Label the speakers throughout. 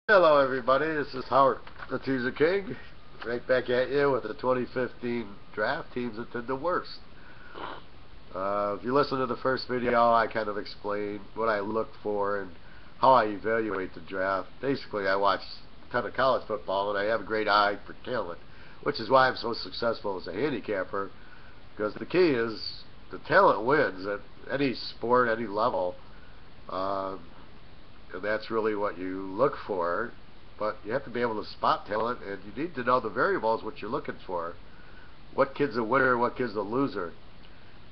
Speaker 1: Hello everybody, this is Howard, the Teaserking, right back at you with the 2015 draft teams that did the worst. If you listen to the first video, I kind of explained what I look for and how I evaluate the draft. Basically, I watch a ton of college football and I have a great eye for talent, which is why I'm so successful as a handicapper, because the key is the talent wins at any sport, any level. And that's really what you look for, but you have to be able to spot talent, and you need to know the variables, what you're looking for. What kid's a winner, what kid's a loser.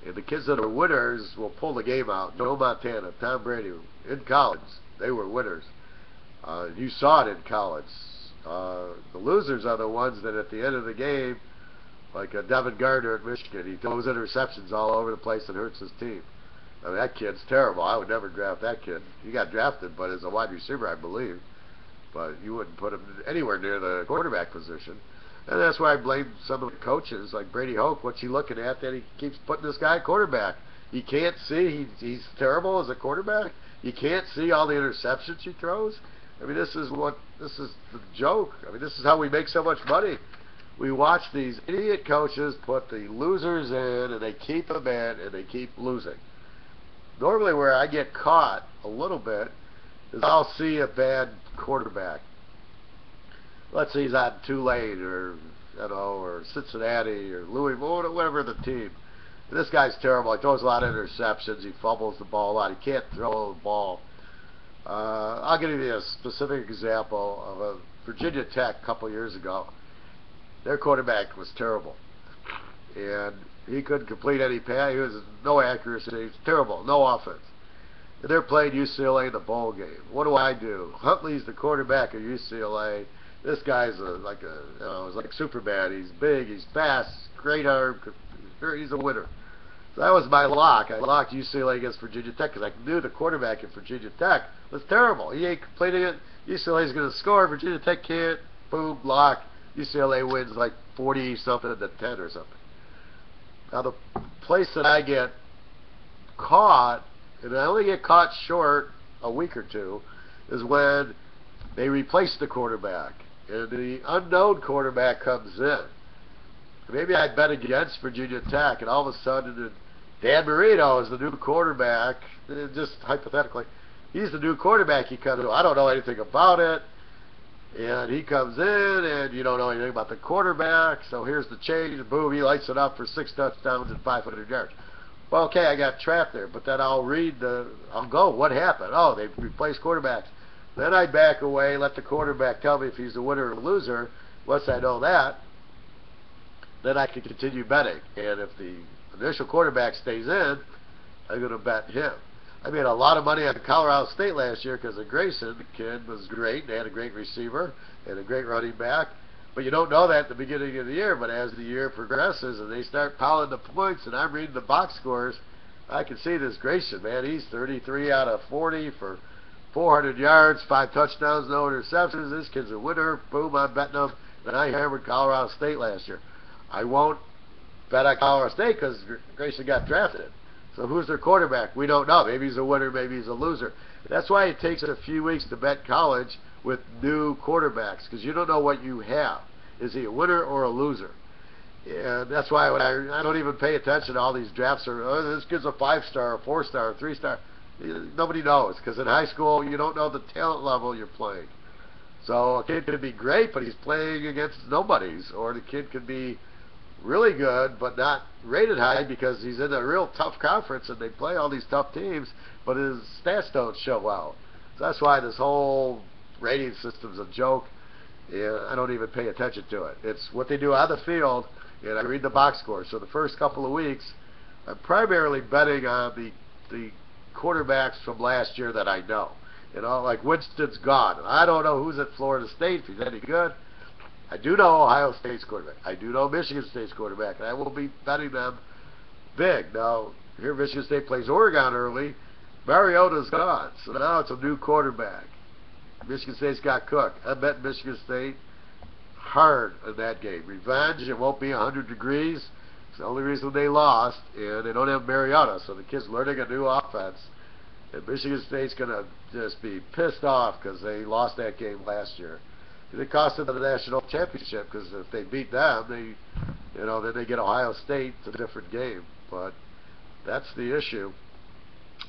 Speaker 1: And the kids that are winners will pull the game out. Joe Montana, Tom Brady, in college, they were winners. You saw it in college. The losers are the ones that at the end of the game, like Devin Gardner at Michigan, he throws interceptions all over the place and hurts his team. I mean, that kid's terrible. I would never draft that kid. He got drafted, but as a wide receiver, I believe. But you wouldn't put him anywhere near the quarterback position. And that's why I blame some of the coaches, like Brady Hoke. What's he looking at that he keeps putting this guy quarterback? He can't see. He's terrible as a quarterback. You can't see all the interceptions he throws. I mean, this is the joke. I mean, this is how we make so much money. We watch these idiot coaches put the losers in, and they keep them in, and they keep losing. Normally where I get caught a little bit is I'll see a bad quarterback. Let's say he's on Tulane or Cincinnati or Louisville, whatever the team. And this guy's terrible. He throws a lot of interceptions. He fumbles the ball a lot. He can't throw the ball. I'll give you a specific example of a Virginia Tech a couple years ago. Their quarterback was terrible. And he couldn't complete any pass. He was no accuracy. He was terrible. No offense. And they're playing UCLA in the bowl game. What do? Huntley's the quarterback of UCLA. This guy's he's like Superman. He's big. He's fast. Great arm. He's a winner. So that was my lock. I locked UCLA against Virginia Tech because I knew the quarterback at Virginia Tech was terrible. He ain't completing it. UCLA's going to score. Virginia Tech can't. Boom, lock. UCLA wins like 40-something to 10 or something. Now, the place that I get caught, and I only get caught short a week or two, is when they replace the quarterback and the unknown quarterback comes in. Maybe I bet against Virginia Tech, and all of a sudden Dan Marino is the new quarterback, just hypothetically. He's the new quarterback. He comes in. I don't know anything about it. And he comes in, and you don't know anything about the quarterback, so here's the change, and boom, he lights it up for 6 touchdowns and 500 yards. Well, okay, I got trapped there, but then I'll go, what happened? Oh, they've replaced quarterbacks. Then I back away, let the quarterback tell me if he's a winner or a loser. Once I know that, then I can continue betting. And if the initial quarterback stays in, I'm going to bet him. I made a lot of money on Colorado State last year because of Grayson. The kid was great. They had a great receiver and a great running back. But you don't know that at the beginning of the year. But as the year progresses and they start piling the points and I'm reading the box scores, I can see this Grayson, man. He's 33 out of 40 for 400 yards, 5 touchdowns, no interceptions. This kid's a winner. Boom, I'm betting him. And I hammered Colorado State last year. I won't bet on Colorado State because Grayson got drafted. So who's their quarterback? We don't know. Maybe he's a winner, maybe he's a loser. That's why it takes a few weeks to bet college with new quarterbacks, because you don't know what you have. Is he a winner or a loser? And that's why when I don't even pay attention to all these drafts. This kid's a 5-star, a 4-star, a 3-star. Nobody knows, because in high school you don't know the talent level you're playing. So a kid could be great, but he's playing against nobodies, or the kid could be really good but not rated high because he's in a real tough conference and they play all these tough teams, but his stats don't show out. So that's why this whole rating system's a joke, and I don't even pay attention to it. It's what they do on the field, and I read the box score. So the first couple of weeks I'm primarily betting on the quarterbacks from last year that I know. You know, like Winston's gone. I don't know who's at Florida State, if he's any good. I do know Ohio State's quarterback. I do know Michigan State's quarterback, and I will be betting them big. Now, here Michigan State plays Oregon early. Mariota's gone, so now it's a new quarterback. Michigan State's got Cook. I bet Michigan State hard in that game. Revenge, it won't be 100 degrees. It's the only reason they lost, and they don't have Mariota, so the kid's learning a new offense. And Michigan State's going to just be pissed off because they lost that game last year. It cost them the national championship, because if they beat them, then they get Ohio State. It's a different game, but that's the issue.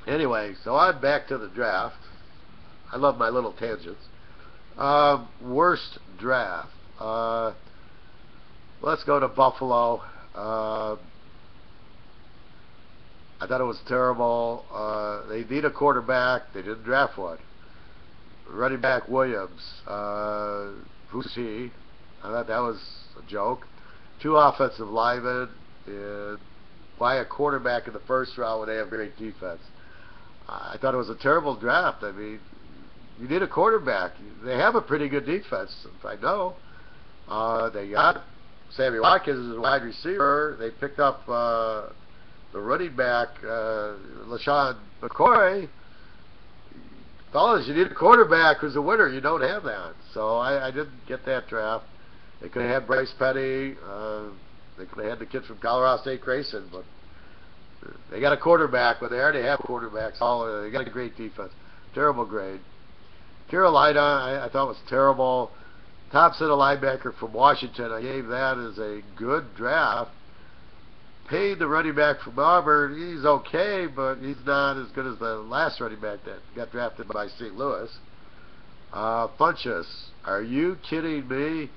Speaker 1: Anyway, so I'm back to the draft. I love my little tangents. Worst draft. Let's go to Buffalo. I thought it was terrible. They need a quarterback. They didn't draft one. Running back Williams. Who's he? I thought that was a joke. 2 offensive linemen. And why a quarterback in the first round when they have great defense? I thought it was a terrible draft. I mean, you need a quarterback. They have a pretty good defense, I know. They got Sammy Watkins as a wide receiver. They picked up the running back, LaShawn McCoy. Fellas, you need a quarterback who's a winner. You don't have that. So I didn't get that draft. They could have had Bryce Petty. They could have had the kid from Colorado State, Grayson, but they got a quarterback, but they already have quarterbacks. They got a great defense. Terrible grade. Carolina, I thought was terrible. Thompson, a linebacker from Washington, I gave that as a good draft. Payne, the running back from Auburn, he's okay, but he's not as good as the last running back that got drafted by St. Louis. Funchess, are you kidding me?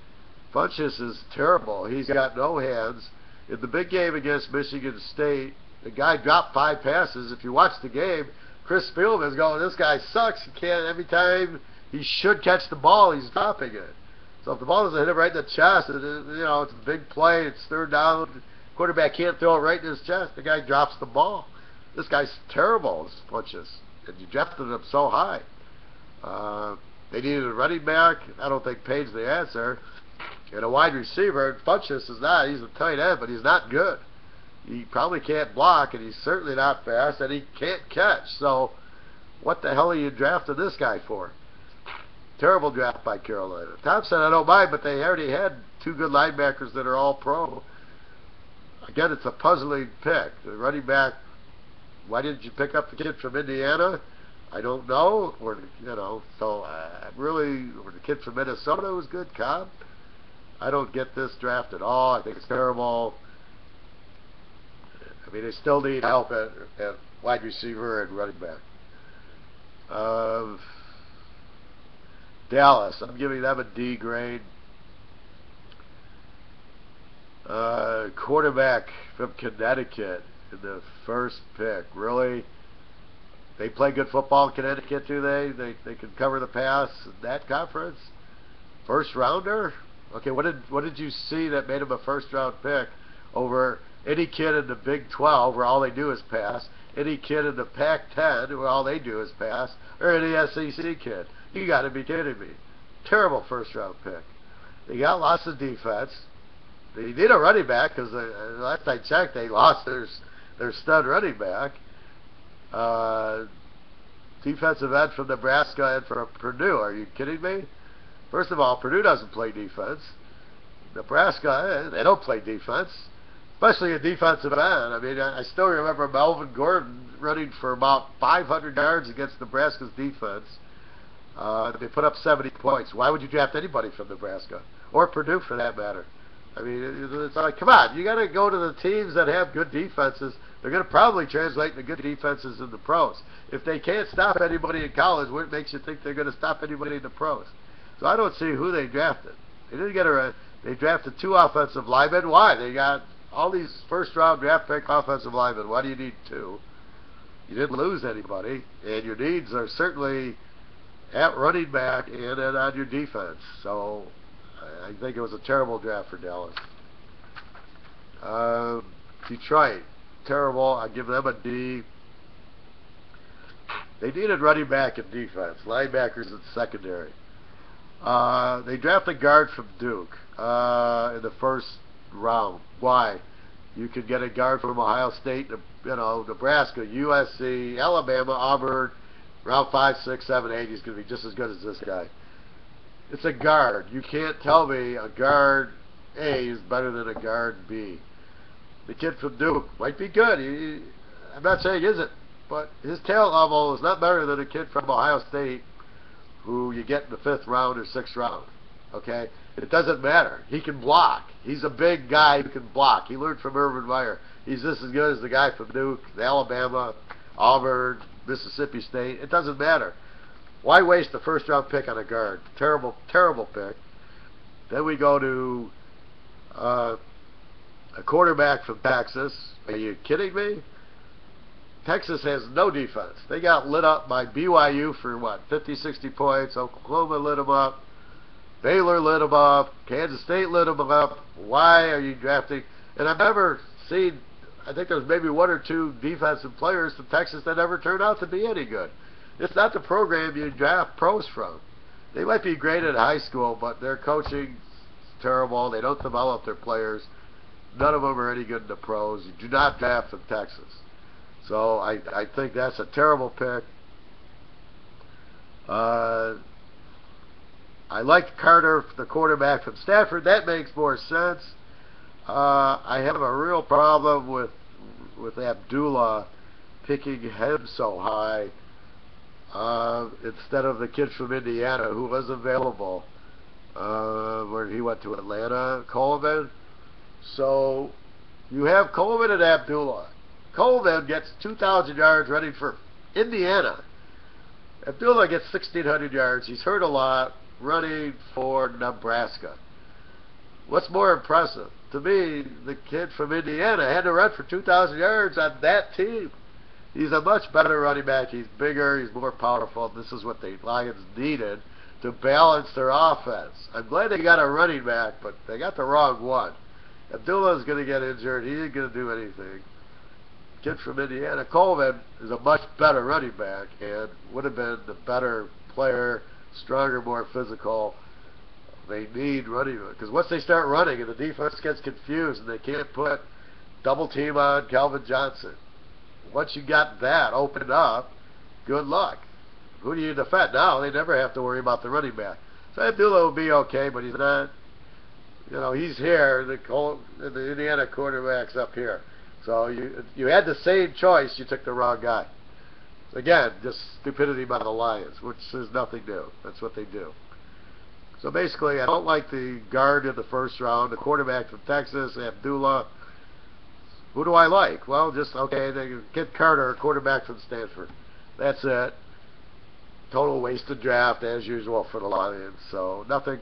Speaker 1: Funchess is terrible. He's got no hands. In the big game against Michigan State, the guy dropped 5 passes. If you watch the game, Chris Spielman's going, this guy sucks. He can't, every time he should catch the ball, he's dropping it. So if the ball doesn't hit him right in the chest, it's a big play, it's 3rd down, quarterback can't throw it right in his chest, the guy drops the ball. This guy's terrible, this Funchess. And you drafted him so high. They needed a running back. I don't think Payne's the answer. And a wide receiver, Funchess is not. He's a tight end, but he's not good. He probably can't block, and he's certainly not fast, and he can't catch. So what the hell are you drafting this guy for? Terrible draft by Carolina. Thompson, I don't mind, but they already had 2 good linebackers that are all pro. Again, it's a puzzling pick. The running back, why didn't you pick up the kid from Indiana? I don't know. Or the kid from Minnesota was good, Cobb. I don't get this draft at all. I think it's terrible. I mean, they still need help at wide receiver and running back. Dallas, I'm giving them a D grade. Quarterback from Connecticut in the first pick. Really? They play good football in Connecticut, do they? They can cover the pass in that conference? First rounder? Okay, what did you see that made him a first round pick over any kid in the Big 12 where all they do is pass, any kid in the Pac-10 where all they do is pass, or any SEC kid? You got to be kidding me. Terrible first round pick. They got lots of defense. They need a running back because last I checked, they lost their stud running back. Defensive end from Nebraska and from Purdue. Are you kidding me? First of all, Purdue doesn't play defense. Nebraska, they don't play defense, especially a defensive end. I mean, I still remember Melvin Gordon running for about 500 yards against Nebraska's defense. They put up 70 points. Why would you draft anybody from Nebraska? Or Purdue, for that matter? I mean, it's like, come on, you got to go to the teams that have good defenses. They're going to probably translate into good defenses in the pros. If they can't stop anybody in college, what makes you think they're going to stop anybody in the pros? So I don't see who they drafted. They didn't get they drafted 2 offensive linemen. Why? They got all these first-round draft pick offensive linemen. Why do you need 2? You didn't lose anybody, and your needs are certainly at running back and on your defense. So I think it was a terrible draft for Dallas. Detroit, terrible. I give them a D. They needed running back and defense, linebackers and secondary. They drafted a guard from Duke in the first round. Why? You could get a guard from Ohio State, Nebraska, USC, Alabama, Auburn, round 5, 6, 7, 8. He's going to be just as good as this guy. It's a guard. You can't tell me a guard A is better than a guard B. The kid from Duke might be good. I'm not saying he isn't. but his talent level is not better than a kid from Ohio State who you get in the 5th round or 6th round. Okay? It doesn't matter. He can block. He's a big guy who can block. He learned from Urban Meyer. He's just as good as the guy from Duke, Alabama, Auburn, Mississippi State. It doesn't matter. Why waste a 1st-round pick on a guard? Terrible, terrible pick. Then we go to a quarterback from Texas. Are you kidding me? Texas has no defense. They got lit up by BYU for, what, 50, 60 points. Oklahoma lit them up. Baylor lit them up. Kansas State lit them up. Why are you drafting? And I've never seen, I think there's maybe 1 or 2 defensive players from Texas that ever turned out to be any good. It's not the program you draft pros from. They might be great at high school, but their coaching's terrible. They don't develop their players. None of them are any good in the pros. You do not draft from Texas. So I think that's a terrible pick. I like Carter, the quarterback from Stanford. That makes more sense. I have a real problem with Abdullah picking him so high instead of the kid from Indiana who was available where he went to Atlanta, Coleman. So you have Coleman and Abdullah. Coleman gets 2,000 yards running for Indiana. Abdullah gets 1,600 yards. He's hurt a lot running for Nebraska. What's more impressive? To me, the kid from Indiana had to run for 2,000 yards on that team. He's a much better running back. He's bigger. He's more powerful. This is what the Lions needed to balance their offense. I'm glad they got a running back, but they got the wrong one. Abdullah's going to get injured. He ain't going to do anything. Kid from Indiana, Coleman, is a much better running back and would have been the better player, stronger, more physical. They need running because once they start running and the defense gets confused and they can't put double team on Calvin Johnson, once you got that opened up, good luck. Who do you defend? Now they never have to worry about the running back. So Abdullah will be okay, but he's not. You know, he's here. The Indiana quarterback's up here. So you had the same choice. You took the wrong guy. Again, just stupidity by the Lions, which is nothing new. That's what they do. So basically, I don't like the guard in the 1st round, the quarterback from Texas, Abdullah. Who do I like? Well, just, okay, the kid Carter, quarterback from Stanford. That's it. Total wasted draft, as usual, for the Lions. So nothing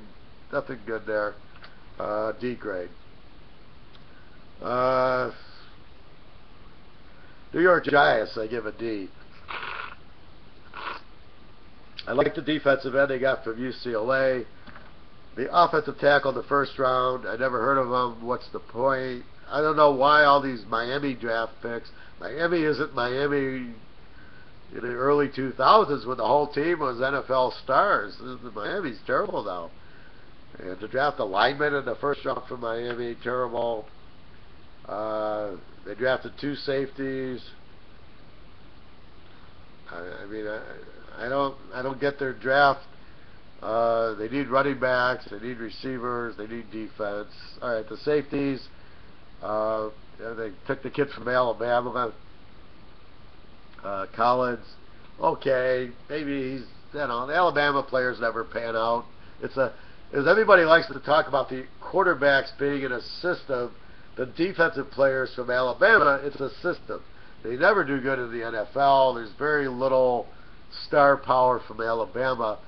Speaker 1: good there. D grade. New York Giants, I give a D. I like the defensive end they got from UCLA. The offensive tackle in the 1st round, I never heard of him. What's the point? I don't know why all these Miami draft picks. Miami isn't Miami in the early 2000s when the whole team was NFL stars. Miami's terrible now. And to draft a lineman in the 1st round from Miami, terrible. They drafted 2 safeties. I mean, I don't get their draft. They need running backs. They need receivers. They need defense. All right, the safeties. They took the kid from Alabama, Collins. Okay, maybe he's, the Alabama players never pan out. As everybody likes to talk about the quarterbacks being in a system, the defensive players from Alabama, it's a system. They never do good in the NFL. There's very little star power from Alabama,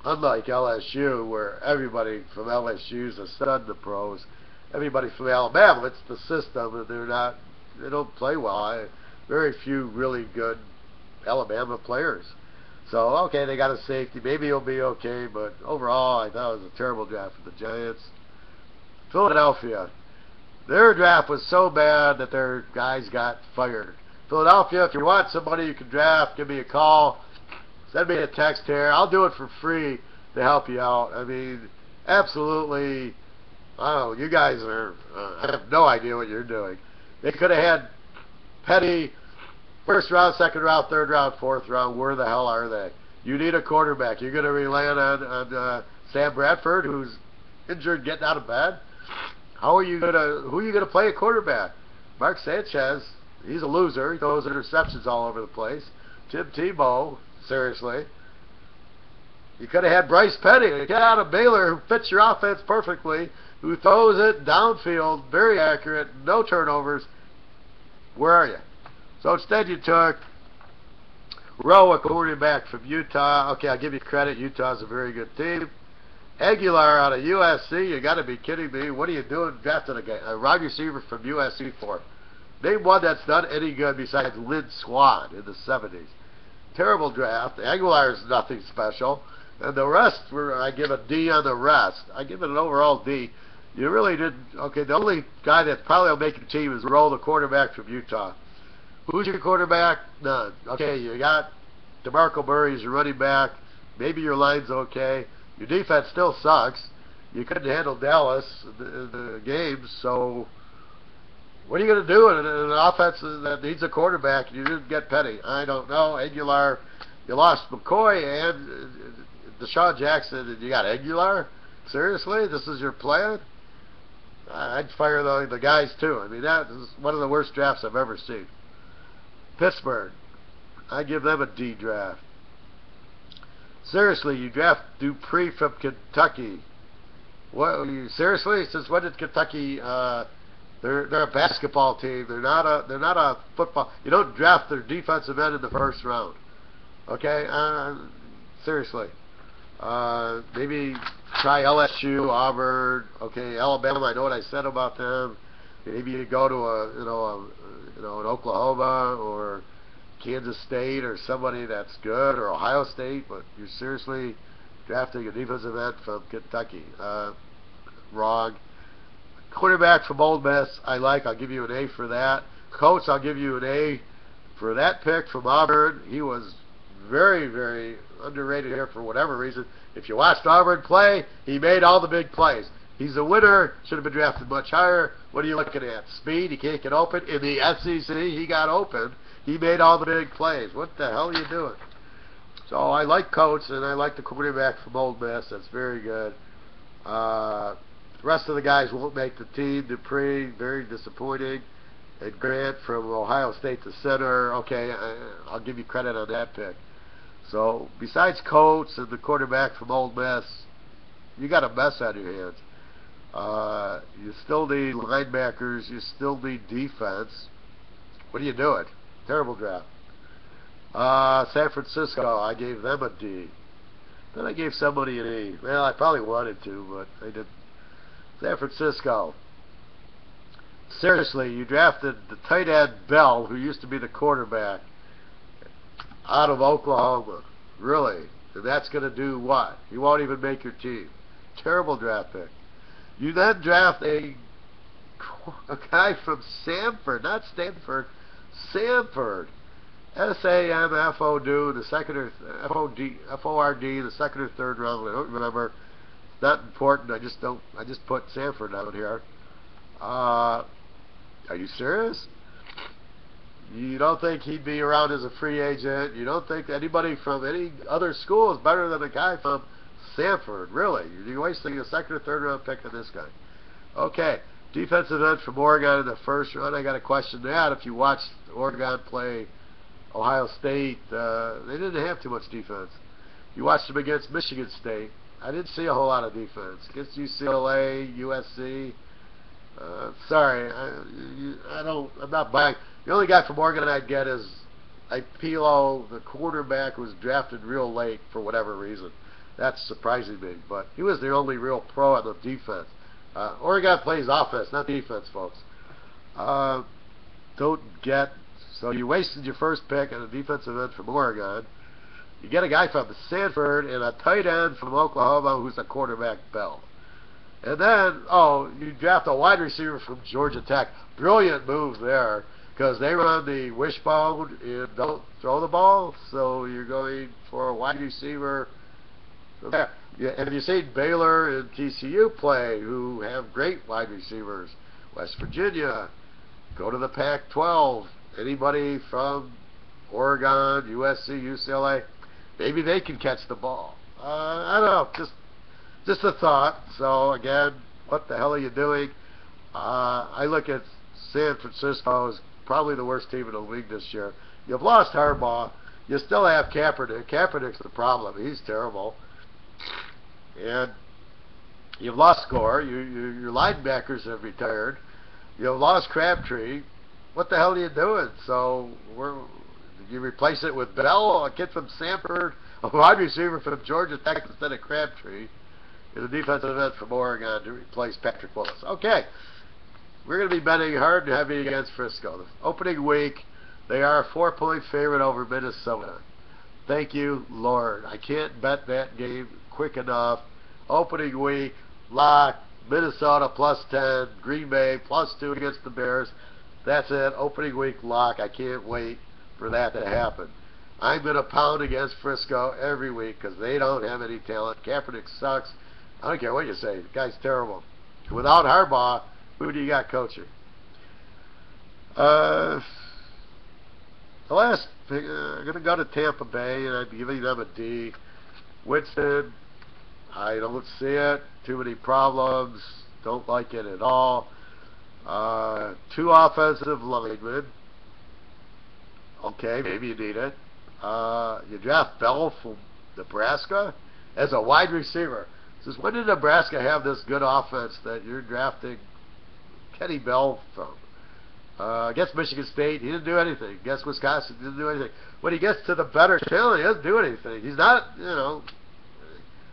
Speaker 1: unlike LSU, where everybody from LSU is a stud in the pros. Everybody from Alabama, it's the system, and they don't play well. Very few really good Alabama players. So, okay, they got a safety. Maybe he'll be okay, but overall, I thought it was a terrible draft for the Giants. Philadelphia. Their draft was so bad that their guys got fired. Philadelphia, if you want somebody you can draft, give me a call. Send me a text here. I'll do it for free to help you out. I mean, absolutely, I don't know, you guys are, I have no idea what you're doing. They could have had Petty, 1st round, 2nd round, 3rd round, 4th round. Where the hell are they? You need a quarterback. You're going to rely on Sam Bradford, who's injured, getting out of bed. Who are you going to play a quarterback? Mark Sanchez He's a loser. He throws interceptions all over the place. Tim Tebow, seriously. You could have had Bryce Petty, a kid out of Baylor who fits your offense perfectly, who throws it downfield, very accurate, no turnovers. Where are you? So instead you took Rowe, a quarterback from Utah. Okay, I'll give you credit. Utah's a very good team. Aguilar out of USC. You got to be kidding me. What are you doing drafting a wide receiver from USC for? Name one that's done any good besides Lynn Swann in the 70s. Terrible draft. Aguilar is nothing special. And the rest, I give a D on the rest. I give it an overall D. You really didn't. Okay, the only guy that probably will make your team is Rowe, the quarterback from Utah. Who's your quarterback? None. Okay, you got DeMarco Murray as your running back. Maybe your line's okay. Your defense still sucks. You couldn't handle Dallas in the games, so what are you going to do in an offense that needs a quarterback and you didn't get Petty? I don't know. Aguilar, you lost McCoy and Deshaun Jackson, and you got Aguilar? Seriously? This is your plan? I'd fire the guys too. I mean, that is one of the worst drafts I've ever seen. Pittsburgh, I give them a D draft. Seriously, you draft Dupree from Kentucky. What? Seriously? Since when did Kentucky? They're a basketball team. They're not a football. You don't draft their defensive end in the first round. Okay? Seriously. Maybe try LSU, Auburn. Okay, Alabama. I know what I said about them. Maybe you go to an Oklahoma or Kansas State or somebody that's good, or Ohio State, but you're seriously drafting a defensive end from Kentucky. Wrong. Quarterback from Ole Miss, I like. I'll give you an A for that. Coach, I'll give you an A for that pick from Auburn. He was very, very underrated here for whatever reason. If you watched Auburn play, he made all the big plays. He's a winner. Should have been drafted much higher. What are you looking at? Speed. He can't get open. In the SEC, he got open. He made all the big plays. What the hell are you doing? So I like Coates, and I like the quarterback from Ole Miss. That's very good. The rest of the guys won't make the team. Dupree, very disappointing. And Grant from Ohio State, the center. Okay, I'll give you credit on that pick. So besides Coates and the quarterback from Ole Miss, you got a mess on your hands. You still need linebackers. You still need defense. What are you doing? Terrible draft. San Francisco, I gave them a D. Then I gave somebody an E. Well, I probably wanted to, but I didn't. San Francisco. Seriously, you drafted the tight end Bell, who used to be the quarterback, out of Oklahoma. Really? And that's going to do what? He won't even make your team. Terrible draft pick. You then draft a guy from Samford, not Stanford, Samford. S-A-M-F-O-D, the second or F-O-R-D, the second or third round. I don't remember. Not important. I just put Samford down here. Are you serious? You don't think he'd be around as a free agent? You don't think anybody from any other school is better than a guy from Samford? Really? You're wasting a second or third round pick on this guy. Okay. Defensive end from Oregon in the first round. I got to question that. If you watched Oregon play Ohio State, they didn't have too much defense. You watched them against Michigan State. I didn't see a whole lot of defense. Against UCLA, USC. Sorry, I'm not buying. The only guy from Oregon I'd get is Pilo, the quarterback, who was drafted real late for whatever reason. That's surprising me, but he was the only real pro on the defense. Oregon plays offense, not defense, folks. So you wasted your first pick on a defensive end from Oregon. You get a guy from Stanford and a tight end from Oklahoma who's a quarterback Bell. And then, you draft a wide receiver from Georgia Tech. Brilliant move there, because they run the wishbone and don't throw the ball, so you're going for a wide receiver there. Yeah, and you've seen Baylor and TCU play, who have great wide receivers. West Virginia, go to the Pac-12. Anybody from Oregon, USC, UCLA, maybe they can catch the ball. I don't know, just a thought. So again, what the hell are you doing? I look at San Francisco as probably the worst team in the league this year. You've lost Harbaugh. You still have Kaepernick. Kaepernick's the problem. He's terrible. And you've lost Gore. Your linebackers have retired. You've lost Crabtree. What the hell are you doing? So you replace it with Bell, a kid from Sanford, a wide receiver from Georgia Tech instead of Crabtree, and a defensive end from Oregon to replace Patrick Willis. Okay, we're going to be betting hard and heavy against Frisco. The opening week, they are a 4-point favorite over Minnesota. Thank you, Lord. I can't bet that game quick enough. Opening week, lock, Minnesota +10, Green Bay +2 against the Bears. That's it. Opening week lock. I can't wait for that to happen. I'm going to pound against Frisco every week because they don't have any talent. Kaepernick sucks. I don't care what you say. The guy's terrible. Without Harbaugh, who do you got coaching? The last thing, I'm going to go to Tampa Bay, and I'm giving them a D. Winston, I don't see it. Too many problems. Don't like it at all. 2 offensive linemen. Okay, maybe you need it. You draft Bell from Nebraska as a wide receiver. Says, when did Nebraska have this good offense that you're drafting Kenny Bell from? Against Michigan State, he didn't do anything. Against Wisconsin, he didn't do anything. When he gets to the better talent, he doesn't do anything. He's not, you know,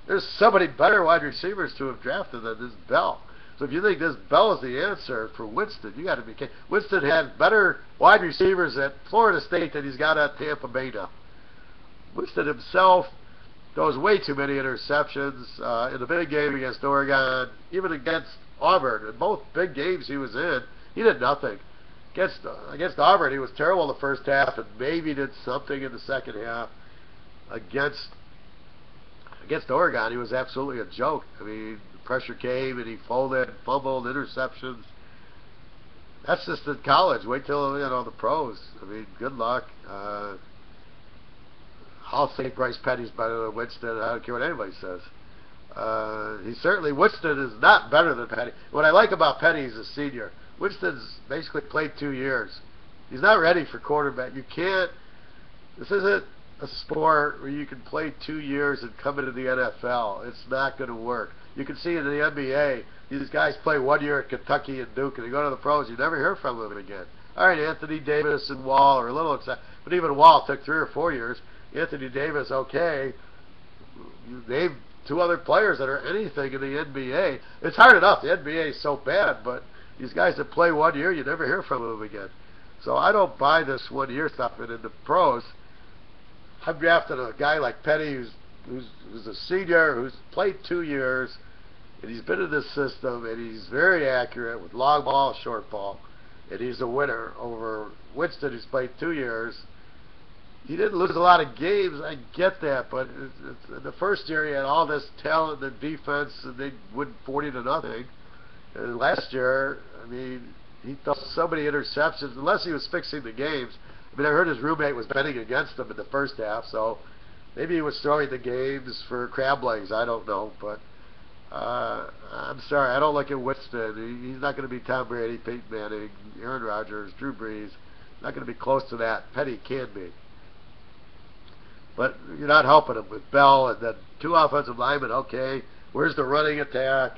Speaker 1: there's so many better wide receivers to have drafted than this Bell. So if you think this Bell is the answer for Winston, you got to be kidding. Winston had better wide receivers at Florida State than he's got at Tampa Bay now. Winston himself throws way too many interceptions in the big game against Oregon, even against Auburn. In both big games he was in, he did nothing. Against Auburn, he was terrible in the first half and maybe did something in the second half. Against Oregon, he was absolutely a joke. I mean, pressure came and he folded, fumbled, interceptions. That's just in college. Wait till, you know, the pros. I mean, good luck. I'll think Bryce Petty's better than Winston. I don't care what anybody says. Winston is not better than Petty. What I like about Petty, he's a senior. Winston's basically played 2 years. He's not ready for quarterback. You can't, this isn't a sport where you can play 2 years and come into the NFL. It's not going to work. You can see in the NBA, these guys play 1 year at Kentucky and Duke, and they go to the pros, you never hear from them again. All right, Anthony Davis and Wall are a little upset, but even Wall took 3 or 4 years. Anthony Davis, okay. You name 2 other players that are anything in the NBA. It's hard enough. The NBA is so bad, but these guys that play 1 year, you never hear from them again. So I don't buy this 1 year stuff. And in the pros, I'm drafting a guy like Petty who's a senior, who's played 2 years, and he's been in this system, and he's very accurate with long ball, short ball, and he's a winner over Winston, who's played 2 years. He didn't lose a lot of games, I get that, but in the first year he had all this talent and defense, and they win 40-0. And last year, I mean, he threw so many interceptions, unless he was fixing the games. I mean, I heard his roommate was betting against him in the first half, so maybe he was throwing the games for crab legs. I don't know, but I'm sorry, I don't look at Winston. He's not going to be Tom Brady, Peyton Manning, Aaron Rodgers, Drew Brees. Not going to be close to that. Petty can be. But you're not helping him with Bell and then 2 offensive linemen. Okay, where's the running attack?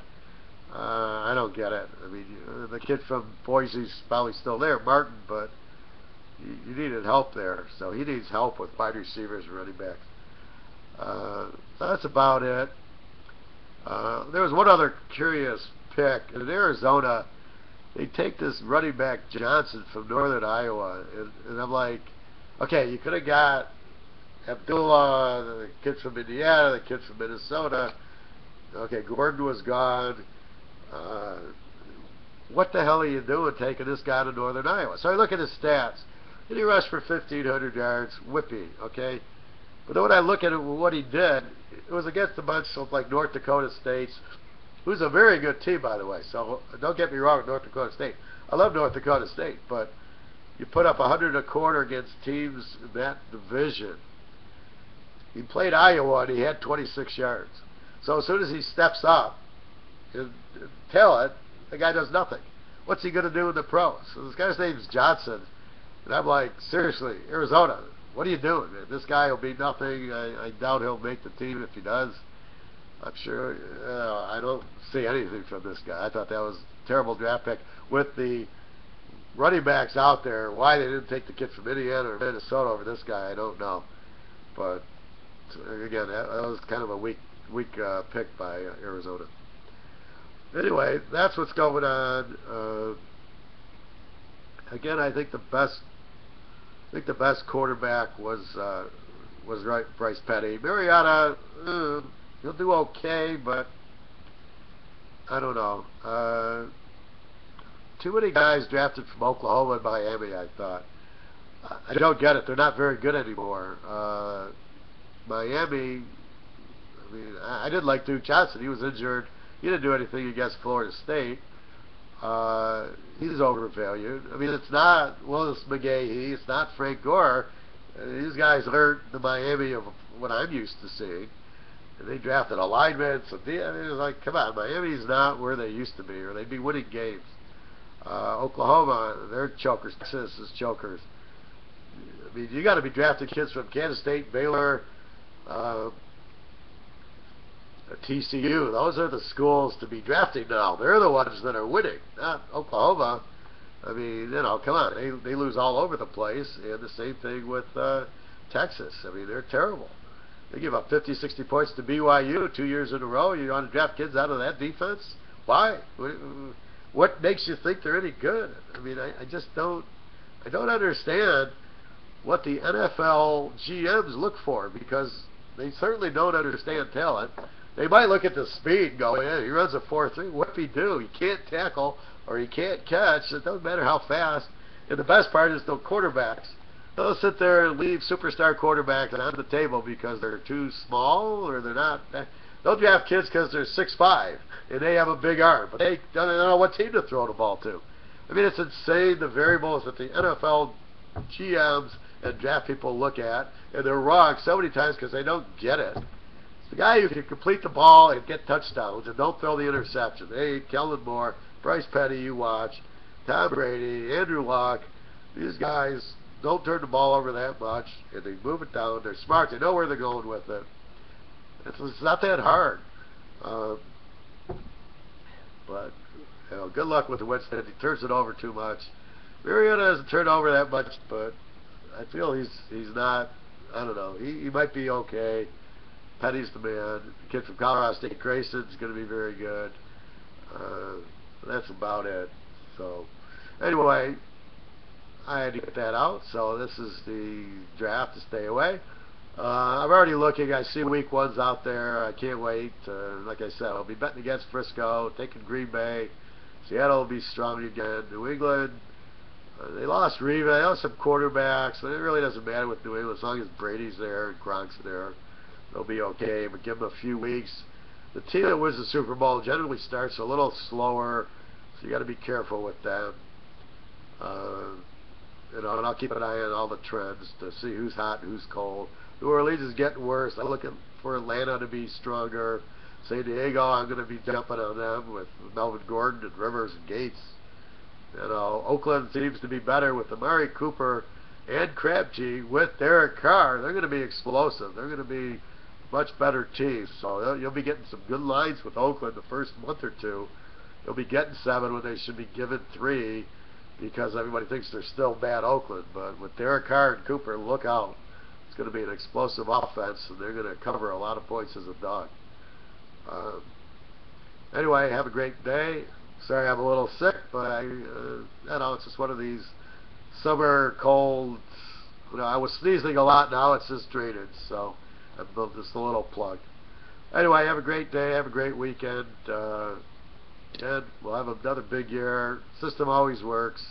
Speaker 1: I don't get it. I mean, the kid from Boise's probably still there, Martin, but you needed help there. So he needs help with wide receivers and running backs. So that's about it. There was one other curious pick. In Arizona, they take this running back Johnson from northern Iowa. And I'm like, okay, you could have got Abdullah, the kid from Indiana, the kid from Minnesota. Okay, Gordon was gone. What the hell are you doing taking this guy to northern Iowa? So I look at his stats. And he rushed for 1,500 yards, whippy, okay? But then when I look at what he did, it was against a bunch of like North Dakota State, who's a very good team, by the way. So don't get me wrong with North Dakota State. I love North Dakota State, but you put up 100 a quarter against teams in that division. He played Iowa, and he had 26 yards. So as soon as he steps up in talent, the guy does nothing. What's he going to do in the pros? So this guy's name's Johnson. And I'm like, seriously, Arizona, what are you doing? This guy will be nothing. I doubt he'll make the team if he does. I'm sure. I don't see anything from this guy. I thought that was a terrible draft pick. With the running backs out there, why they didn't take the kid from Indiana or Minnesota over this guy, I don't know. But again, that was kind of a weak pick by Arizona. Anyway, that's what's going on. Again, I think the best quarterback was Bryce Petty. Mariota, he'll do okay, but I don't know. Too many guys drafted from Oklahoma and Miami, I thought. I don't get it. They're not very good anymore. Miami, I mean, I did like Duke Johnson. He was injured. He didn't do anything against Florida State. He's overvalued. I mean, it's not Willis McGahee. It's not Frank Gore. These guys aren't the Miami of what I'm used to seeing. And they drafted alignments. I mean, it's like, come on, Miami's not where they used to be, or they'd be winning games. Oklahoma, they're chokers. Texas is chokers. I mean, you got to be drafting kids from Kansas State, Baylor, TCU. Those are the schools to be drafting now. They're the ones that are winning, not Oklahoma. I mean, you know, come on. They lose all over the place, and the same thing with Texas. I mean, they're terrible. They give up 50, 60 points to BYU 2 years in a row. You want to draft kids out of that defense? Why? What makes you think they're any good? I mean, I just don't. I don't understand what the NFL GMs look for, because they certainly don't understand talent. They might look at the speed and go, yeah, he runs a 4.3. What'd he do? He can't tackle or he can't catch. It doesn't matter how fast. And the best part is the quarterbacks. They'll sit there and leave superstar quarterbacks on the table because they're too small or they're not. They'll draft kids because they're 6'5", and they have a big arm, but they don't know what team to throw the ball to. I mean, it's insane, the variables that the NFL GMs and draft people look at, and they're wrong so many times because they don't get it. It's the guy who can complete the ball and get touchdowns and don't throw the interception. Hey, Kellen Moore, Bryce Petty, you watch, Tom Brady, Andrew Luck, these guys don't turn the ball over that much, and they move it down. They're smart. They know where they're going with it. It's not that hard. But you know, good luck with the Winston. He turns it over too much. Mariota doesn't turn over that much, but I feel he's not. I don't know. He might be okay. Petty's the man. The kid from Colorado State, Grayson's going to be very good. That's about it. So anyway, I had to get that out. So this is the draft to stay away. I'm already looking. I see week ones out there. I can't wait. Like I said, I'll be betting against Frisco, taking Green Bay. Seattle will be strong again. New England, they lost Reva. They lost some quarterbacks, but it really doesn't matter with New England as long as Brady's there and Gronk's there. They'll be okay. But give them a few weeks. The team that wins the Super Bowl generally starts a little slower, so you got to be careful with them. You know, and I'll keep an eye on all the trends to see who's hot and who's cold. New Orleans is getting worse. I'm looking for Atlanta to be stronger. San Diego, I'm going to be jumping on them with Melvin Gordon and Rivers and Gates. You know, Oakland seems to be better with Amari Cooper and Crabtree with Derek Carr. They're going to be explosive. They're going to be much better teams. So you'll be getting some good lines with Oakland the first month or two. You'll be getting 7 when they should be given 3 because everybody thinks they're still bad Oakland. But with Derek Carr and Cooper, look out. It's going to be an explosive offense, and they're going to cover a lot of points as a dog. Anyway, have a great day. Sorry I'm a little sick, but you know, it's just one of these summer colds. You know, I was sneezing a lot. Now it's just drainage, so I'm just a little plug. Anyway, have a great day. Have a great weekend. And we'll have another big year. System always works.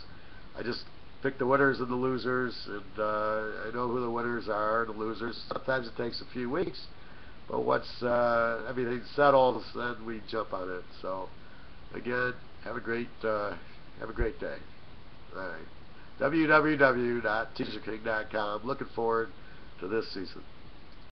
Speaker 1: I just pick the winners and the losers, and I know who the winners are and the losers. Sometimes it takes a few weeks, but once everything settles, then we jump on it. So again, have a great day. All right, www.teaserking.com. Looking forward to this season.